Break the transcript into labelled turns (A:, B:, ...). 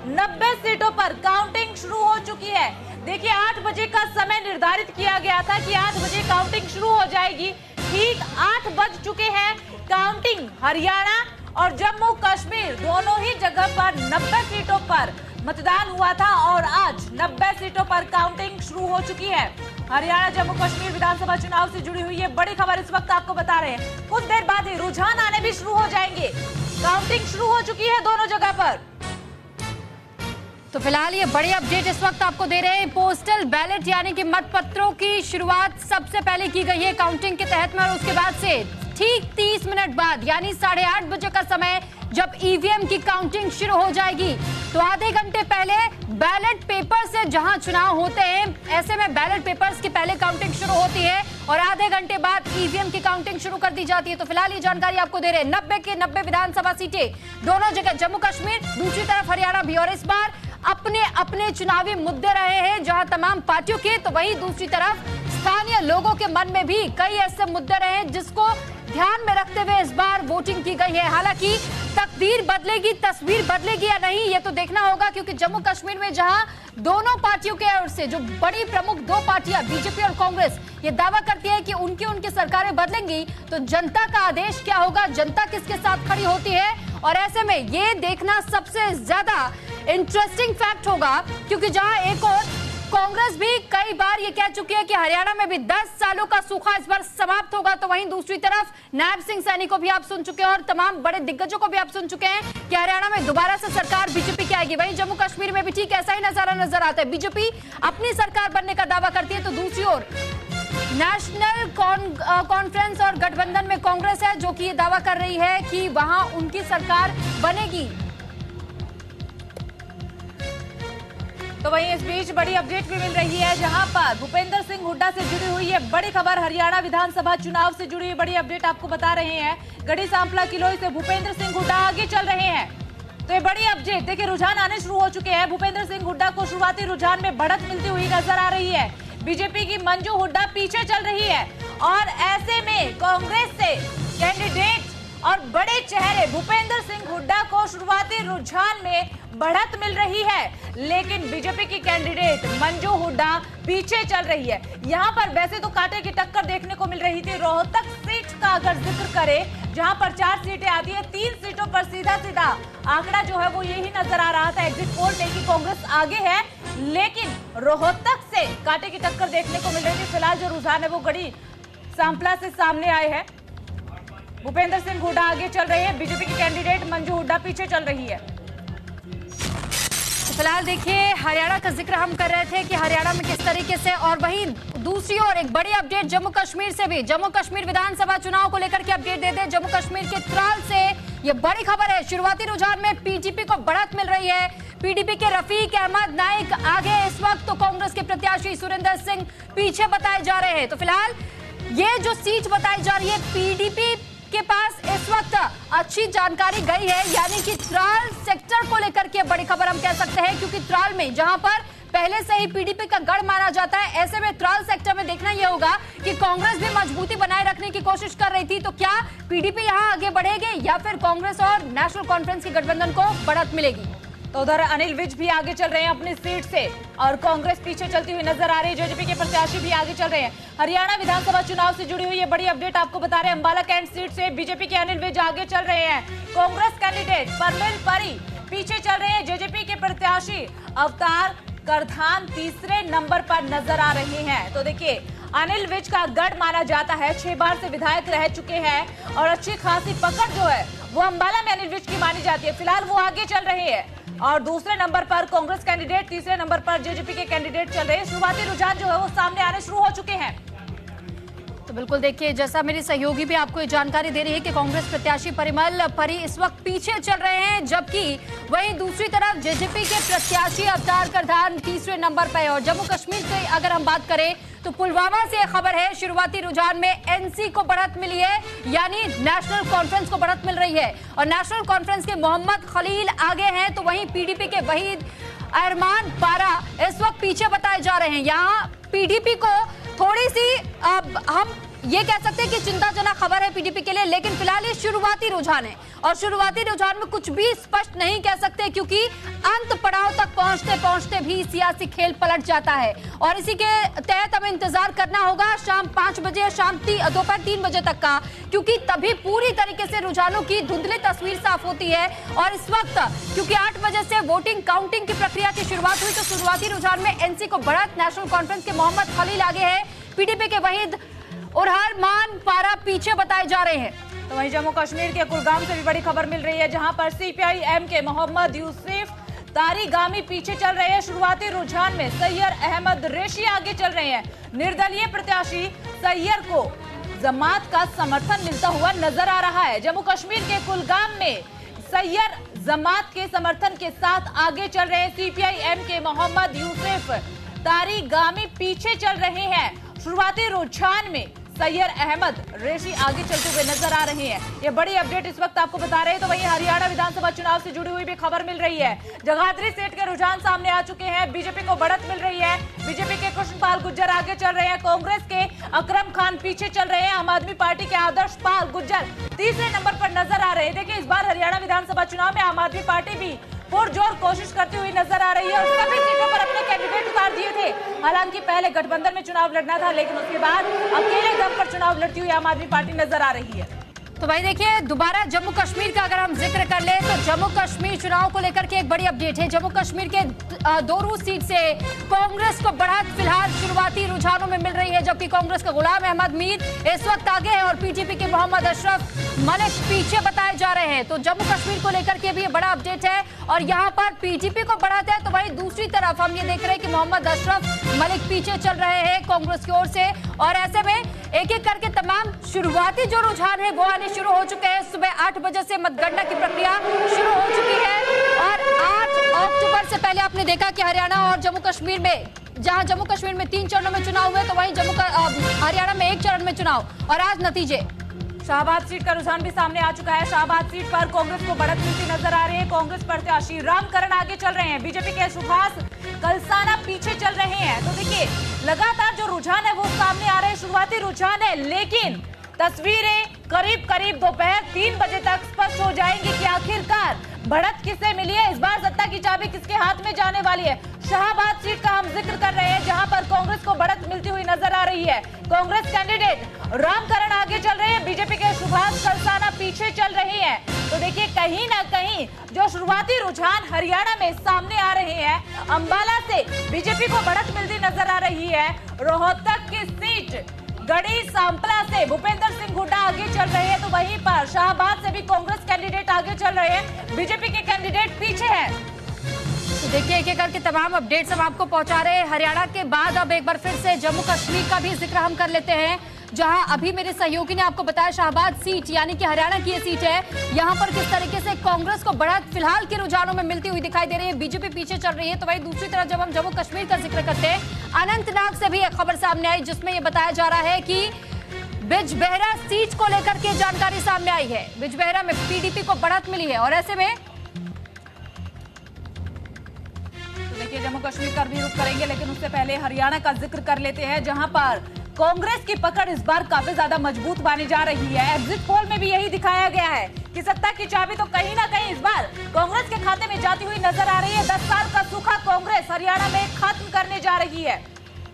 A: 90 सीटों पर काउंटिंग शुरू हो चुकी है। देखिए 8 बजे का समय निर्धारित किया गया था कि 8 बजे काउंटिंग शुरू हो जाएगी। ठीक 8 बज चुके हैं। काउंटिंग हरियाणा और जम्मू कश्मीर दोनों ही जगह पर 90 सीटों पर मतदान हुआ था और आज 90 सीटों पर काउंटिंग शुरू हो चुकी है। हरियाणा जम्मू कश्मीर विधानसभा चुनाव से जुड़ी हुई ये बड़ी खबर इस वक्त आपको बता रहे हैं। कुछ देर बाद ही रुझान आने भी शुरू हो जाएंगे। काउंटिंग शुरू हो चुकी है दोनों जगह पर।
B: तो फिलहाल ये बड़ी अपडेट इस वक्त आपको दे रहे हैं। पोस्टल बैलेट यानी कि मतपत्रों की शुरुआत सबसे पहले की गई है काउंटिंग के तहत में और उसके बाद से ठीक 30 मिनट बाद यानी 8:30 बजे का समय जब ईवीएम की काउंटिंग शुरू हो जाएगी तो आधे घंटे पहले बैलेट पेपर से जहां चुनाव होते हैं ऐसे में बैलेट पेपर्स की पहले काउंटिंग शुरू होती है और आधे घंटे बाद ईवीएम की काउंटिंग शुरू कर दी जाती है। तो फिलहाल ये जानकारी आपको दे रहे हैं। 90 के 90 विधानसभा सीटें दोनों जगह जम्मू कश्मीर, दूसरी तरफ हरियाणा भी, और इस बार अपने अपने चुनावी मुद्दे रहे हैं जहां तमाम पार्टियों के, तो वहीं दूसरी तरफ स्थानीय लोगों के मन में भी कई ऐसे मुद्दे रहे हैं जिसको ध्यान में रखते हुए इस बार वोटिंग की गई है। हालांकि तकदीर बदलेगी, तस्वीर बदलेगी या नहीं ये तो देखना होगा, क्योंकि जम्मू कश्मीर में जहां दोनों पार्टियों के ओर से जो बड़ी प्रमुख दो पार्टियां बीजेपी और कांग्रेस ये दावा करती है कि उनकी सरकारें बदलेंगी, तो जनता का आदेश क्या होगा, जनता किसके साथ खड़ी होती है, और ऐसे में ये देखना सबसे ज्यादा इंटरेस्टिंग फैक्ट होगा। क्योंकि जहां एक और कांग्रेस भी कई बार ये कह चुकी है कि हरियाणा में भी 10 सालों का सूखा इस बार समाप्त होगा, तो वहीं दूसरी तरफ नायब सिंह सैनी को भी आप सुन चुके हैं और तमाम बड़े दिग्गजों को भी आप सुन चुके हैं कि हरियाणा में दोबारा से सरकार बीजेपी की आएगी। वहीं जम्मू कश्मीर में भी ठीक ऐसा ही नजारा नजर आता है। बीजेपी अपनी सरकार बनने का दावा करती है, तो दूसरी ओर नेशनल कॉन्फ्रेंस और गठबंधन में कांग्रेस है जो कि ये दावा कर रही है कि वहां उनकी सरकार बनेगी।
A: तो वहीं इस बीच बड़ी अपडेट भी मिल रही है जहां पर भूपेंद्र सिंह हुड्डा से जुड़ी हुई है बड़ी खबर। हरियाणा विधानसभा चुनाव से जुड़ी हुई बड़ी अपडेट आपको बता रहे हैं। गढ़ी सांपला किलोई से भूपेंद्र सिंह हुड्डा आगे चल रहे हैं। तो ये बड़ी अपडेट देखिए, रुझान आने शुरू हो चुके हैं। भूपेंद्र सिंह हुड्डा को शुरुआती रुझान में बढ़त मिलती हुई नजर आ रही है। बीजेपी की मंजू हुड्डा पीछे चल रही है और ऐसे में कांग्रेस से कैंडिडेट और बड़े चेहरे भूपेंद्र सिंह हुड्डा को शुरुआती रुझान में बढ़त मिल रही है, लेकिन बीजेपी की कैंडिडेट मंजू हुड्डा पीछे चल रही है। यहां पर वैसे तो कांटे की टक्कर देखने को मिल रही थी। रोहतक सीट का अगर जिक्र करें जहां पर 4 सीटें आती है, 3 सीटों पर सीधा सीधा आंकड़ा जो है वो यही नजर आ रहा था एग्जिट पोल में कि कांग्रेस आगे है, लेकिन रोहतक से कांटे की टक्कर देखने को मिल रही थी। फिलहाल जो रुझान है वो गढ़ी सांपला से सामने आए हैं। भूपेंद्र सिंह हुड्डा आगे चल रहे हैं, बीजेपी की कैंडिडेट मंजू हुड्डा पीछे चल रही है।
B: तो फिलहाल देखिए हरियाणा का जिक्र हम कर रहे थे कि हरियाणा में किस तरीके से, और वहीं दूसरी ओर एक बड़ी अपडेट जम्मू कश्मीर से भी। जम्मू कश्मीर विधानसभा चुनाव को लेकर के अपडेट दे दें। जम्मू कश्मीर के त्राल से ये बड़ी खबर है। शुरुआती रुझान में पीडीपी को बढ़त मिल रही है। पीडीपी के रफीक अहमद नाइक आगे इस वक्त, तो कांग्रेस के प्रत्याशी सुरेंद्र सिंह पीछे बताए जा रहे हैं। तो फिलहाल ये जो सीट बताई जा रही है पीडीपी के पास इस वक्त अच्छी जानकारी गई है, यानी कि त्राल सेक्टर को लेकर के बड़ी खबर हम कह सकते हैं, क्योंकि त्राल में जहां पर पहले से ही पीडीपी का गढ़ माना जाता है, ऐसे में त्राल सेक्टर में देखना यह होगा कि कांग्रेस भी मजबूती बनाए रखने की कोशिश कर रही थी, तो क्या पीडीपी यहां आगे बढ़ेगी या फिर कांग्रेस और नेशनल कॉन्फ्रेंस के गठबंधन को बढ़त मिलेगी।
A: तो उधर अनिल विज भी आगे चल रहे हैं अपनी सीट से और कांग्रेस पीछे चलती हुई नजर आ रही है। जेजेपी के प्रत्याशी भी आगे चल रहे हैं। हरियाणा विधानसभा चुनाव से जुड़ी हुई ये बड़ी अपडेट आपको बता रहे हैं। अंबाला कैंट सीट से बीजेपी के अनिल विज आगे चल रहे हैं। कांग्रेस कैंडिडेट परमिल परी पीछे चल रहे हैं। जेजेपी के प्रत्याशी अवतार करधान तीसरे नंबर पर नजर आ रहे हैं। तो देखिए अनिल विज का गढ़ माना जाता है, 6 बार से विधायक रह चुके हैं और अच्छी खासी पकड़ जो है वो अंबाला में अनिल विज की मानी जाती है। फिलहाल वो आगे चल रहे हैं और दूसरे नंबर पर कांग्रेस कैंडिडेट, तीसरे नंबर पर जेजेपी के कैंडिडेट चल रहे हैं। शुरुआती रुझान जो है वो सामने आने शुरू हो चुके हैं।
B: तो बिल्कुल देखिए, जैसा मेरी सहयोगी भी आपको ये जानकारी दे रही है कि कांग्रेस प्रत्याशी परिमल परी इस वक्त पीछे चल रहे हैं, जबकि वहीं दूसरी तरफ जेजेपी के प्रत्याशी अवतार करधान तीसरे नंबर पर है। और जम्मू कश्मीर की अगर हम बात करें तो पुलवामा से खबर है, शुरुआती रुझान में एनसी को बढ़त मिली है, यानी नेशनल कॉन्फ्रेंस को बढ़त मिल रही है और नेशनल कॉन्फ्रेंस के मोहम्मद खलील आगे हैं, तो वहीं पीडीपी के वहीद अरमान पारा इस वक्त पीछे बताए जा रहे हैं। यहाँ पीडीपी को थोड़ी सी हम ये कह सकते हैं कि चिंताजनक खबर है पीडीपी के लिए, लेकिन फिलहाल ये शुरुआती रुझान है और शुरुआती रुझान में कुछ भी स्पष्ट नहीं कह सकते, क्योंकि अंत पड़ाव तक पहुंचते पहुंचते भी सियासी खेल पलट जाता है। और इसी के तहत हमें इंतजार करना होगा शाम 5 बजे, दोपहर 3 बजे तक का, क्योंकि तभी पूरी तरीके से रुझानों की धुंधली तस्वीर साफ होती है। और इस वक्त क्योंकि 8 बजे से वोटिंग काउंटिंग की प्रक्रिया की शुरुआत हुई, तो शुरुआती रुझान में एनसी को बढ़त, नेशनल कॉन्फ्रेंस के मोहम्मद खलील आगे है, पीडीपी के वहीद और हरमान पारा पीछे बताए जा रहे हैं।
A: तो वहीं जम्मू कश्मीर के कुलगाम से भी बड़ी खबर मिल रही है, जहां पर सीपीआई-एम के मोहम्मद यूसुफ तारिगामी पीछे चल रहे हैं। शुरुआती रुझान में सैयर अहमद रेशी आगे चल रहे हैं। निर्दलीय प्रत्याशी सैयर को जमात का समर्थन मिलता हुआ नजर आ रहा है। जम्मू कश्मीर के कुलगाम में सैयर जमात के समर्थन के साथ आगे चल रहे हैं। सीपीआई-एम के मोहम्मद यूसुफ तारिगामी पीछे चल रहे हैं। शुरुआती रुझान में सैयर अहमद रेशी आगे चलते हुए नजर आ रहे हैं। ये बड़ी अपडेट इस वक्त आपको बता रहे हैं। तो वहीं हरियाणा विधानसभा चुनाव से जुड़ी हुई भी खबर मिल रही है। जगाधरी सीट के रुझान सामने आ चुके हैं। बीजेपी को बढ़त मिल रही है। बीजेपी के कृष्णपाल गुर्जर आगे चल रहे हैं। कांग्रेस के अकरम खान पीछे चल रहे हैं। आम आदमी पार्टी के आदर्श पाल गुर्जर तीसरे नंबर पर नजर आ रहे हैं। देखिए, इस बार हरियाणा विधानसभा चुनाव में आम आदमी पार्टी भी पुरजोर कोशिश करती हुई नजर आ रही है और सभी सीटों पर अपने कैंडिडेट उतार दिए थे। हालांकि पहले गठबंधन में चुनाव लड़ना था, लेकिन उसके बाद अकेले दम पर चुनाव लड़ती हुई आम आदमी पार्टी नजर आ रही है।
B: तो भाई देखिए, दोबारा जम्मू कश्मीर का अगर हम जिक्र कर ले तो जम्मू कश्मीर चुनाव को लेकर के एक बड़ी अपडेट है। जम्मू कश्मीर के दोरू सीट से कांग्रेस को बढ़त फिलहाल शुरुआती रुझानों में मिल रही है, जबकि कांग्रेस के गुलाम अहमद मीर इस वक्त आगे है और पीटीपी के मोहम्मद अशरफ मलिक पीछे बताए जा रहे हैं। तो जम्मू कश्मीर को लेकर के भी बड़ा अपडेट है और यहाँ पर पीटीपी को बढ़त है। तो वही दूसरी तरफ हम ये देख रहे हैं कि मोहम्मद अशरफ मलिक पीछे चल रहे हैं कांग्रेस की ओर से। और ऐसे में एक एक करके तमाम शुरुआती जो रुझान है वो आने शुरू हो चुके हैं। सुबह 8 बजे से मतगणना की प्रक्रिया शुरू हो चुकी है और 8 अक्टूबर से पहले आपने देखा कि हरियाणा और जम्मू कश्मीर में, जहां जम्मू कश्मीर में 3 चरणों में चुनाव हुए, तो वहीं हरियाणा में 1 चरण में चुनाव। और आज नतीजे,
A: शाहबाद सीट का रुझान भी सामने आ चुका है। शाहबाद सीट पर कांग्रेस को बढ़त मिलती नजर आ रही है। कांग्रेस प्रत्याशी रामकरण आगे चल रहे हैं। बीजेपी के सुभाष कलसाना पीछे चल रहे हैं। तो देखिए, लगातार जो रुझान है वो सामने आ रहे हैं। शुरुआती रुझान है, लेकिन तस्वीरें करीब करीब दोपहर 3 बजे तक स्पष्ट हो जाएंगी कि आखिरकार बढ़त किसे मिली है, इस बार सत्ता की चाबी किसके हाथ में जाने वाली है। शाहबाद सीट का हम जिक्र कर रहे हैं, जहां पर कांग्रेस को बढ़त मिलती हुई नजर आ रही है। कांग्रेस कैंडिडेट रामकरण आगे चल रहे हैं। बीजेपी के सुभाष कलसाना पीछे चल रहे हैं। तो देखिए, कहीं ना कहीं जो शुरुआती रुझान हरियाणा में सामने आ रहे हैं, अंबाला से बीजेपी को बढ़त मिलती नजर आ रही है। रोहतक की सीट गढ़ी सांपला से भूपेंद्र सिंह हुड्डा आगे चल रहे हैं। तो वहीं पर शाहबाद से भी कांग्रेस कैंडिडेट आगे चल रहे हैं। बीजेपी के कैंडिडेट पीछे हैं।
B: तो देखिए, एक एक करके तमाम अपडेट्स हम आपको पहुंचा रहे हैं। हरियाणा के बाद अब एक बार फिर से जम्मू कश्मीर का भी जिक्र हम कर लेते हैं, जहां अभी मेरे सहयोगी ने आपको बताया शाहबाद सीट यानी कि हरियाणा की ये सीट है। यहां पर किस तरीके से कांग्रेस को बढ़त फिलहाल के रुझानों में मिलती हुई दिखाई दे रही है। बीजेपी पीछे चल रही है। तो वहीं दूसरी तरफ जब हम जम्मू कश्मीर का जिक्र करते हैं, अनंतनाग से भी एक खबर सामने आई, जिसमें यह बताया जा रहा है कि बिजबेहरा सीट को लेकर के जानकारी सामने आई है। बिजबेहरा में पीडीपी को बढ़त मिली है और ऐसे में
A: देखिए, जम्मू कश्मीर का भी रुख करेंगे, लेकिन उससे पहले हरियाणा का जिक्र कर लेते हैं, जहां पर कांग्रेस की पकड़ इस बार काफी ज्यादा मजबूत मानी जा रही है। एग्जिट पोल में भी यही दिखाया गया है कि सत्ता की चाबी तो कहीं ना कहीं इस बार कांग्रेस के खाते में जाती हुई नजर आ रही है। 10 साल का सूखा कांग्रेस हरियाणा में खत्म करने जा रही है।